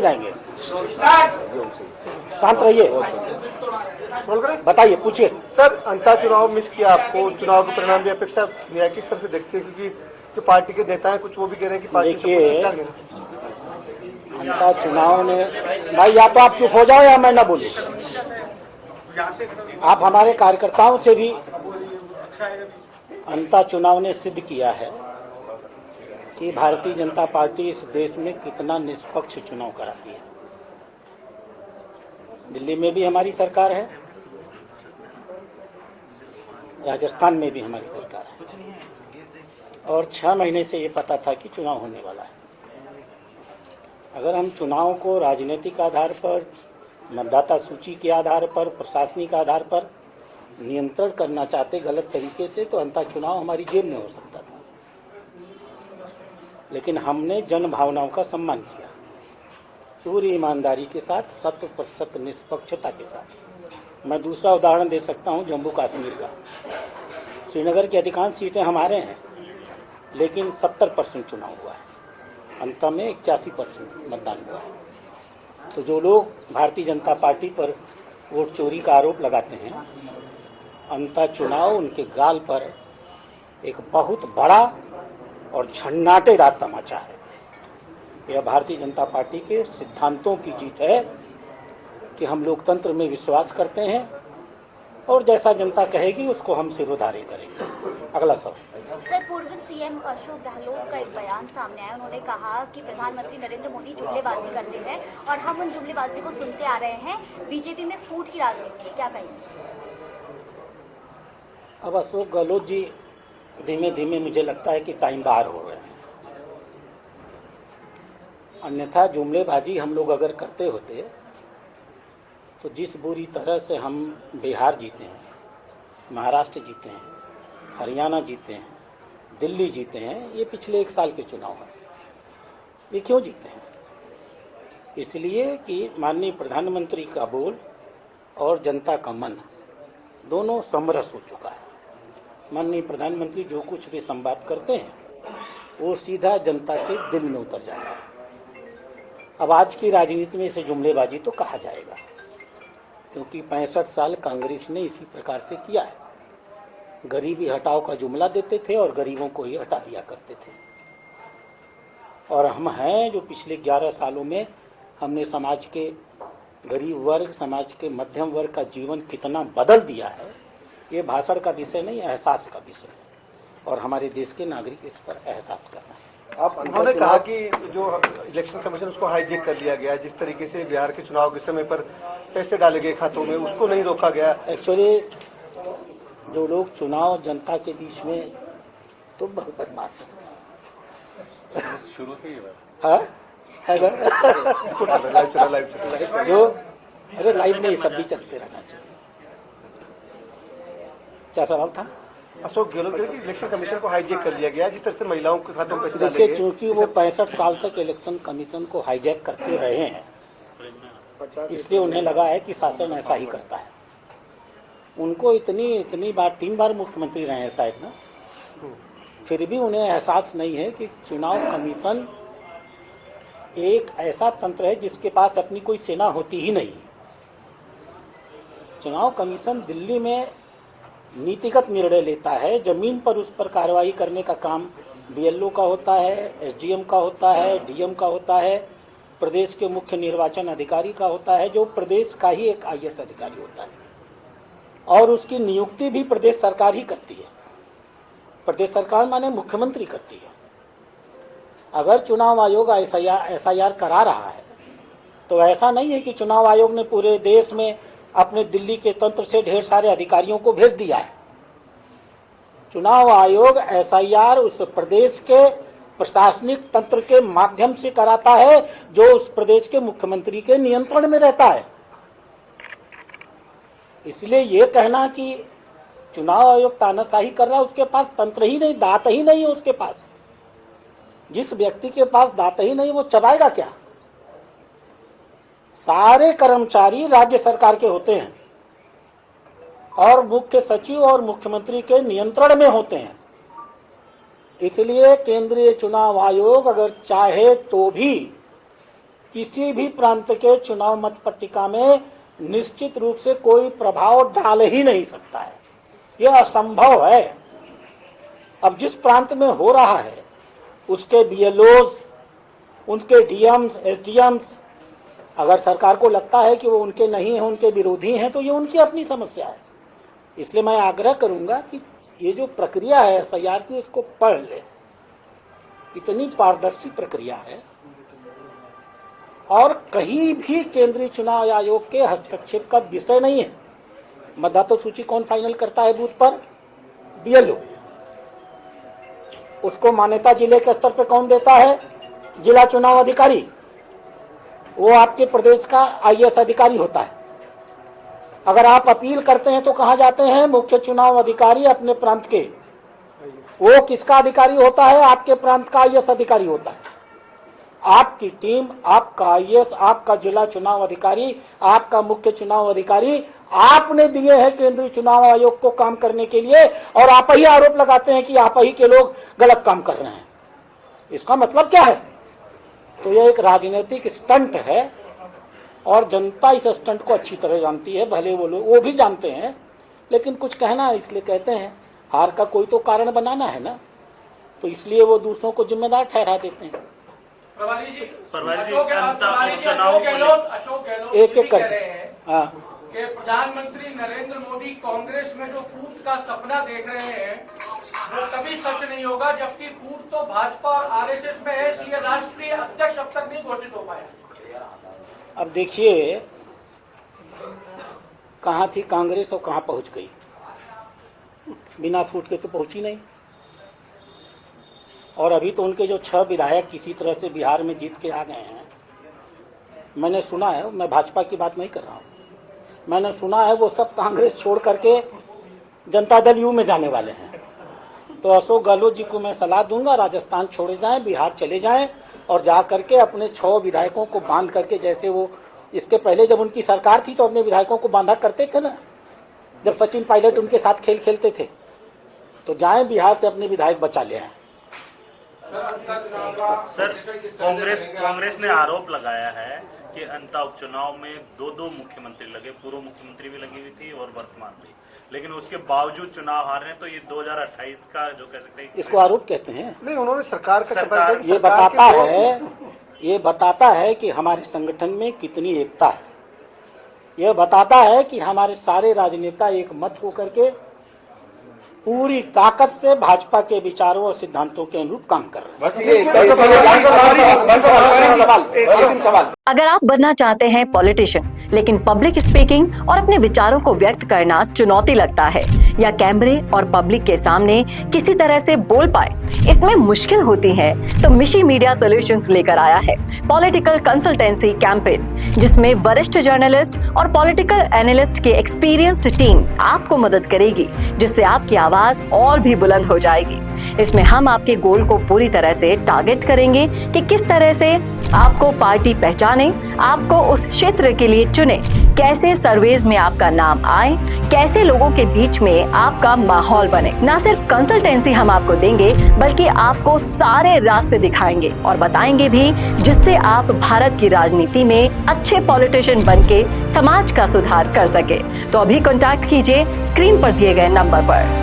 जाएंगे। शांत रहिए, बताइए, पूछिए। सर, अंतर चुनाव मिस किया आपको, चुनाव के परिणाम की अपेक्षा न्याय किस तरह से देखते हैं, क्योंकि जो पार्टी के नेता हैं कुछ वो भी कह रहे हैं कि पार्टी देखिए, अंतर चुनाव ने, भाई या तो आप चुप हो जाओ या मैं ना बोलूं। आप हमारे कार्यकर्ताओं से भी, अंतर चुनाव ने सिद्ध किया है कि भारतीय जनता पार्टी इस देश में कितना निष्पक्ष चुनाव कराती है। दिल्ली में भी हमारी सरकार है, राजस्थान में भी हमारी सरकार है, और 6 महीने से ये पता था कि चुनाव होने वाला है। अगर हम चुनाव को राजनीतिक आधार पर, मतदाता सूची के आधार पर, प्रशासनिक आधार पर नियंत्रण करना चाहते गलत तरीके से, तो अंतर चुनाव हमारी जेब में हो सकता था। लेकिन हमने जन भावनाओं का सम्मान किया, पूरी ईमानदारी के साथ, 100% निष्पक्षता के साथ। मैं दूसरा उदाहरण दे सकता हूं जम्मू कश्मीर का। श्रीनगर की अधिकांश सीटें हमारे हैं, लेकिन 70% चुनाव हुआ है, अंत में 81% मतदान हुआ है। तो जो लोग भारतीय जनता पार्टी पर वोट चोरी का आरोप लगाते हैं, अंतर चुनाव उनके गाल पर एक बहुत बड़ा और झन्नाटेदार तमाचा है। यह भारतीय जनता पार्टी के सिद्धांतों की जीत है कि हम लोकतंत्र में विश्वास करते हैं और जैसा जनता कहेगी उसको हम सिरोधार्य करेंगे। अगला सवाल। सर, पूर्व सीएम अशोक गहलोत का एक बयान सामने आया। उन्होंने कहा कि प्रधानमंत्री नरेंद्र मोदी जुमलेबाजी करते हैं और हम उन जुमलेबाजी को सुनते आ रहे हैं। बीजेपी में फूट की राजनीति, क्या कहेंगे? अब अशोक गहलोत जी धीमे धीमे मुझे लगता है कि टाइम बाहर हो रहे हैं। अन्यथा जुमलेबाजी हम लोग अगर करते होते तो जिस बुरी तरह से हम बिहार जीते हैं, महाराष्ट्र जीते हैं, हरियाणा जीते हैं, दिल्ली जीते हैं, ये पिछले 1 साल के चुनाव हैं। ये क्यों जीते हैं? इसलिए कि माननीय प्रधानमंत्री का बोल और जनता का मन दोनों समरस हो चुका है। माननीय प्रधानमंत्री जो कुछ भी संवाद करते हैं वो सीधा जनता के दिल में उतर जाता है। अब आज की राजनीति में इसे जुमलेबाजी तो कहा जाएगा, क्योंकि 65 साल कांग्रेस ने इसी प्रकार से किया है। गरीबी हटाओ का जुमला देते थे और गरीबों को ही हटा दिया करते थे। और हम हैं जो पिछले 11 सालों में हमने समाज के गरीब वर्ग, समाज के मध्यम वर्ग का जीवन कितना बदल दिया है, ये भाषण का विषय नहीं, एहसास का विषय है। और हमारे देश के नागरिक इस पर एहसास करना है। उन्होंने कहा कि जो इलेक्शन कमीशन उसको हाईजेक कर लिया गया, जिस तरीके से बिहार के चुनाव के समय पर पैसे डाले गए खातों में, उसको नहीं रोका गया। एक्चुअली जो लोग चुनाव जनता के बीच में, तो बहुत बदमाश है शुरू से ही जो, अरे लाइव नहीं, सब भी चलते रहना चाहिए। क्या सवाल था? अशोक गहलोत कह रहे कि इलेक्शन कमीशन को हाईजेक कर लिया गया, जिस तरह से महिलाओं के खातों में पैसे डाले गए। देखिए, चूंकि वो 65 साल तक इलेक्शन कमीशन को हाईजैक करते रहे हैं, इसलिए उन्हें लगा है कि शासन ऐसा ही करता है। उनको इतनी बार 3 बार मुख्यमंत्री रहे हैं शायद ना, फिर भी उन्हें एहसास नहीं है कि चुनाव कमीशन एक ऐसा तंत्र है जिसके पास अपनी कोई सेना होती ही नहीं। चुनाव कमीशन दिल्ली में नीतिगत निर्णय लेता है, जमीन पर उस पर कार्रवाई करने का काम बीएलओ का होता है, एसडीएम का होता है, डीएम का होता है, प्रदेश के मुख्य निर्वाचन अधिकारी का होता है, जो प्रदेश का ही एक आईएएस अधिकारी होता है, और उसकी नियुक्ति भी प्रदेश सरकार ही करती है। प्रदेश सरकार माने मुख्यमंत्री करती है। अगर चुनाव आयोग एसआईआर करा रहा है तो ऐसा नहीं है कि चुनाव आयोग ने पूरे देश में अपने दिल्ली के तंत्र से ढेर सारे अधिकारियों को भेज दिया है। चुनाव आयोग एसआईआर उस प्रदेश के प्रशासनिक तंत्र के माध्यम से कराता है जो उस प्रदेश के मुख्यमंत्री के नियंत्रण में रहता है। इसलिए ये कहना कि चुनाव आयोग तानाशाही कर रहा है, उसके पास तंत्र ही नहीं, दांत ही नहीं है उसके पास। जिस व्यक्ति के पास दांत ही नहीं, वो चबाएगा क्या? सारे कर्मचारी राज्य सरकार के होते हैं और मुख्य सचिव और मुख्यमंत्री के नियंत्रण में होते हैं। इसलिए केंद्रीय चुनाव आयोग अगर चाहे तो भी किसी भी प्रांत के चुनाव मत पट्टिका में निश्चित रूप से कोई प्रभाव डाल ही नहीं सकता है। यह असंभव है। अब जिस प्रांत में हो रहा है उसके बीएलओज, उनके डीएम्स, एसडीएम्स, अगर सरकार को लगता है कि वो उनके नहीं हैं, उनके विरोधी हैं, तो ये उनकी अपनी समस्या है। इसलिए मैं आग्रह करूंगा कि ये जो प्रक्रिया है एसआईआर की, उसको पढ़ ले। इतनी पारदर्शी प्रक्रिया है और कहीं भी केंद्रीय चुनाव आयोग के हस्तक्षेप का विषय नहीं है। मतदाता सूची कौन फाइनल करता है बूथ पर? बीएलओ। उसको मान्यता जिले के स्तर पर कौन देता है? जिला चुनाव अधिकारी। वो आपके प्रदेश का आईएएस अधिकारी होता है। अगर आप अपील करते हैं तो कहां जाते हैं? मुख्य चुनाव अधिकारी अपने प्रांत के। वो किसका अधिकारी होता है? आपके प्रांत का आईएएस अधिकारी होता है। आपकी टीम, आपका आईएएस, आपका जिला चुनाव अधिकारी, आपका मुख्य चुनाव अधिकारी आपने दिए हैं केंद्रीय चुनाव आयोग को काम करने के लिए, और आप ही आरोप लगाते हैं कि आप ही के लोग गलत काम कर रहे हैं। इसका मतलब क्या है? तो यह एक राजनीतिक स्टंट है और जनता इस स्टंट को अच्छी तरह जानती है। भले वो लोग वो भी जानते हैं, लेकिन कुछ कहना है इसलिए कहते हैं। हार का कोई तो कारण बनाना है ना, तो इसलिए वो दूसरों को जिम्मेदार ठहरा देते हैं। एक एक कर कि प्रधानमंत्री नरेंद्र मोदी कांग्रेस में जो फूट का सपना देख रहे हैं वो कभी सच नहीं होगा, जबकि फूट तो भाजपा और आरएसएस में है, इसलिए राष्ट्रीय अध्यक्ष अब तक नहीं घोषित हो पाया। अब देखिए कहां थी कांग्रेस और कहां पहुंच गई। बिना फूट के तो पहुंची नहीं। और अभी तो उनके जो 6 विधायक किसी तरह से बिहार में जीत के आ गए हैं। मैंने सुना है, मैं भाजपा की बात नहीं कर रहा हूं, मैंने सुना है वो सब कांग्रेस छोड़ करके जनता दल यू में जाने वाले हैं। तो अशोक गहलोत जी को मैं सलाह दूंगा, राजस्थान छोड़े जाएं, बिहार चले जाएं और जा करके अपने 6 विधायकों को बांध करके, जैसे वो इसके पहले जब उनकी सरकार थी तो अपने विधायकों को बांधा करते थे ना, जब सचिन पायलट उनके साथ खेल खेलते थे। तो जाएं बिहार से अपने विधायक बचा ले आए। सर, कांग्रेस ने आरोप लगाया है कि अंतः उपचुनाव में 2 मुख्यमंत्री लगे, पूर्व मुख्यमंत्री भी लगी हुई थी और वर्तमान भी, लेकिन उसके बावजूद चुनाव हार रहे हैं। तो ये 2028 का जो कह सकते हैं, इसको आरोप कहते हैं। नहीं, उन्होंने सरकार ये बताता है कि हमारे संगठन में कितनी एकता है। यह बताता है कि हमारे सारे राजनेता एक मत होकर के पूरी ताकत से भाजपा के विचारों और सिद्धांतों के अनुरूप काम कर रहे हैं। अगर आप बनना चाहते हैं पॉलिटिशियन, लेकिन पब्लिक स्पीकिंग और अपने विचारों को व्यक्त करना चुनौती लगता है, या कैमरे और पब्लिक के सामने किसी तरह से बोल पाए इसमें मुश्किल होती है, तो मिशी मीडिया सॉल्यूशंस लेकर आया है पॉलिटिकल कंसल्टेंसी कैंपेन, जिसमें वरिष्ठ जर्नलिस्ट और पॉलिटिकल एनालिस्ट की एक्सपीरियंस्ड टीम आपको मदद करेगी, जिससे आपकी आवाज और भी बुलंद हो जाएगी। इसमें हम आपके गोल को पूरी तरह से टारगेट करेंगे कि किस तरह से आपको पार्टी पहचाने, आपको उस क्षेत्र के लिए चुने, कैसे सर्वेज में आपका नाम आए, कैसे लोगों के बीच में आपका माहौल बने। न सिर्फ कंसल्टेंसी हम आपको देंगे, बल्कि आपको सारे रास्ते दिखाएंगे और बताएंगे भी, जिससे आप भारत की राजनीति में अच्छे पॉलिटिशियन बनके समाज का सुधार कर सके। तो अभी कॉन्टैक्ट कीजिए स्क्रीन पर दिए गए नंबर पर।